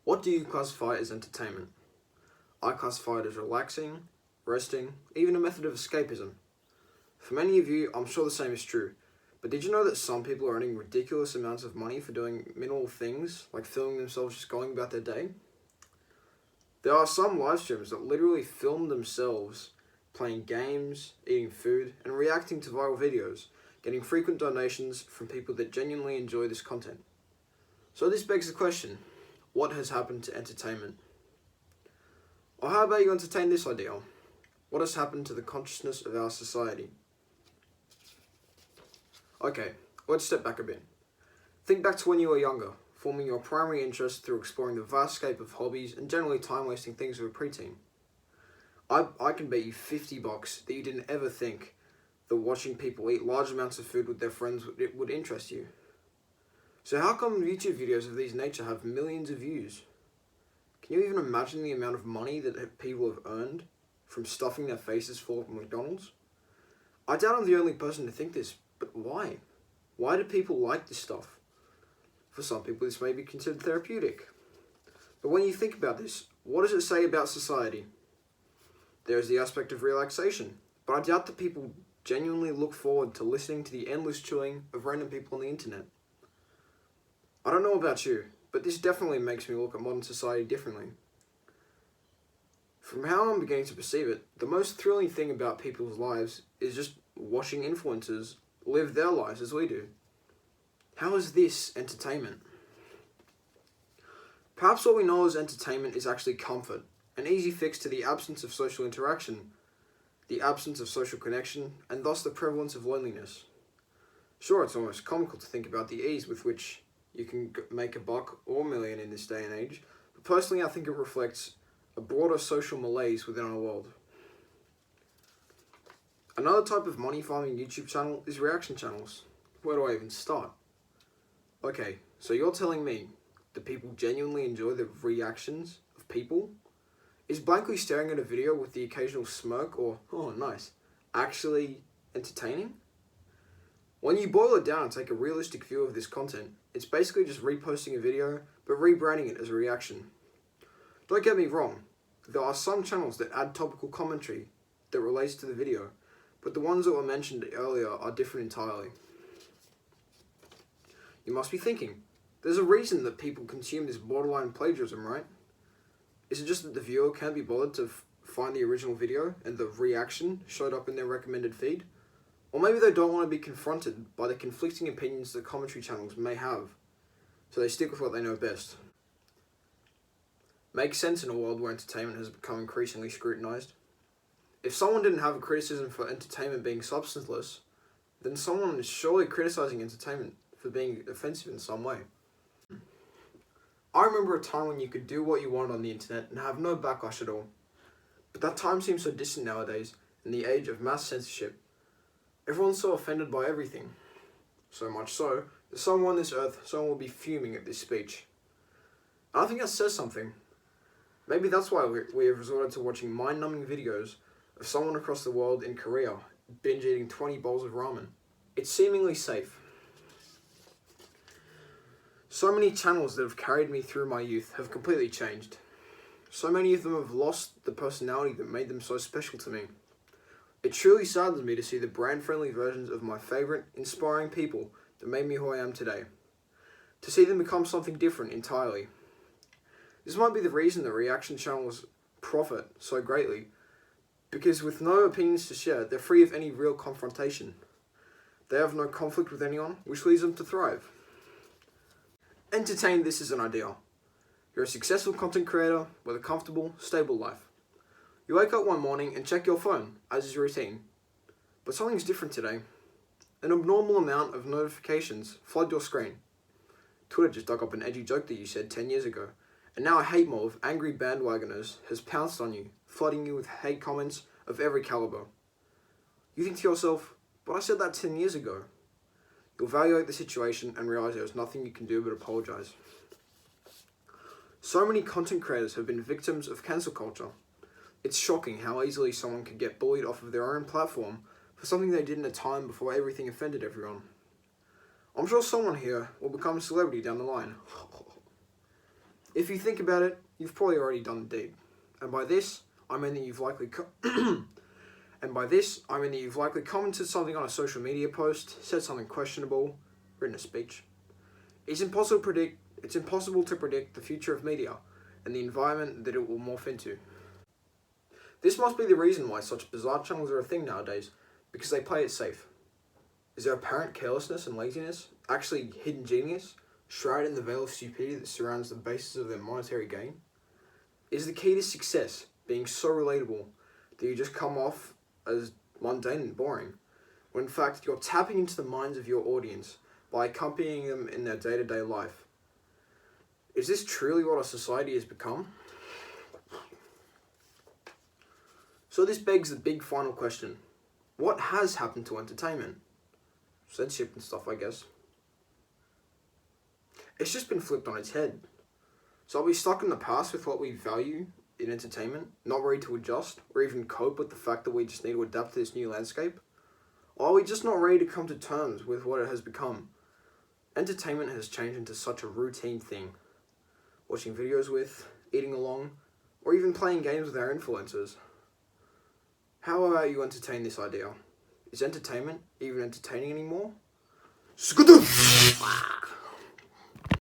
What do you classify as entertainment? I classify it as relaxing, resting, even a method of escapism. For many of you, I'm sure the same is true, but did you know that some people are earning ridiculous amounts of money for doing minimal things, like filming themselves just going about their day? There are some live streamers that literally film themselves playing games, eating food, and reacting to viral videos, getting frequent donations from people that genuinely enjoy this content. So this begs the question, what has happened to entertainment? Or how about you entertain this idea? What has happened to the consciousness of our society? Okay, let's step back a bit. Think back to when you were younger, forming your primary interest through exploring the vast scope of hobbies and generally time-wasting things of a preteen. I can bet you $50 that you didn't ever think that watching people eat large amounts of food with their friends would interest you. So how come YouTube videos of these nature have millions of views? Can you even imagine the amount of money that people have earned from stuffing their faces full of McDonald's? I doubt I'm the only person to think this, but why? Why do people like this stuff? For some people this may be considered therapeutic. But when you think about this, what does it say about society? There is the aspect of relaxation, but I doubt that people genuinely look forward to listening to the endless chewing of random people on the internet. I don't know about you, but this definitely makes me look at modern society differently. From how I'm beginning to perceive it, the most thrilling thing about people's lives is just watching influencers live their lives as we do. How is this entertainment? Perhaps what we know as entertainment is actually comfort, an easy fix to the absence of social interaction, the absence of social connection, and thus the prevalence of loneliness. Sure, it's almost comical to think about the ease with which you can make a buck or a million in this day and age, but personally I think it reflects a broader social malaise within our world. Another type of money farming YouTube channel is reaction channels. Where do I even start? Okay, so you're telling me that people genuinely enjoy the reactions of people? Is blankly staring at a video with the occasional smirk or, oh nice, actually entertaining? When you boil it down and take a realistic view of this content, it's basically just reposting a video, but rebranding it as a reaction. Don't get me wrong, there are some channels that add topical commentary that relates to the video, but the ones that were mentioned earlier are different entirely. You must be thinking, there's a reason that people consume this borderline plagiarism, right? Is it just that the viewer can't be bothered to find the original video and the reaction showed up in their recommended feed? Or maybe they don't want to be confronted by the conflicting opinions that commentary channels may have, so they stick with what they know best. Makes sense in a world where entertainment has become increasingly scrutinized. If someone didn't have a criticism for entertainment being substanceless, then someone is surely criticizing entertainment for being offensive in some way. I remember a time when you could do what you wanted on the internet and have no backlash at all. But that time seems so distant nowadays, in the age of mass censorship. Everyone's so offended by everything. So much so, that somewhere on this earth, someone will be fuming at this speech. And I think that says something. Maybe that's why we have resorted to watching mind-numbing videos of someone across the world in Korea binge eating 20 bowls of ramen. It's seemingly safe. So many channels that have carried me through my youth have completely changed. So many of them have lost the personality that made them so special to me. It truly saddens me to see the brand-friendly versions of my favourite, inspiring people that made me who I am today. To see them become something different entirely. This might be the reason that reaction channels profit so greatly, because with no opinions to share, they're free of any real confrontation. They have no conflict with anyone, which leads them to thrive. Entertain this as an idea. You're a successful content creator with a comfortable, stable life. You wake up one morning and check your phone, as is routine. But something's different today. An abnormal amount of notifications flood your screen. Twitter just dug up an edgy joke that you said 10 years ago, and now a hate mob of angry bandwagoners has pounced on you, flooding you with hate comments of every caliber. You think to yourself, but I said that 10 years ago. You'll evaluate the situation and realize there is nothing you can do but apologize. So many content creators have been victims of cancel culture. It's shocking how easily someone could get bullied off of their own platform for something they did in a time before everything offended everyone. I'm sure someone here will become a celebrity down the line. If you think about it, you've probably already done the deed. And by this, I mean that you've likely commented something on a social media post, said something questionable, written a speech. It's impossible to predict the future of media and the environment that it will morph into. This must be the reason why such bizarre channels are a thing nowadays, because they play it safe. Is there apparent carelessness and laziness, actually hidden genius, shrouded in the veil of stupidity that surrounds the basis of their monetary gain? Is the key to success being so relatable that you just come off as mundane and boring, when in fact you're tapping into the minds of your audience by accompanying them in their day-to-day life? Is this truly what our society has become? So this begs the big final question. What has happened to entertainment? Censorship and stuff, I guess. It's just been flipped on its head. So are we stuck in the past with what we value in entertainment, not ready to adjust, or even cope with the fact that we just need to adapt to this new landscape? Or are we just not ready to come to terms with what it has become? Entertainment has changed into such a routine thing. Watching videos with, eating along, or even playing games with our influencers. How about you entertain this idea? Is entertainment even entertaining anymore? Skadoo!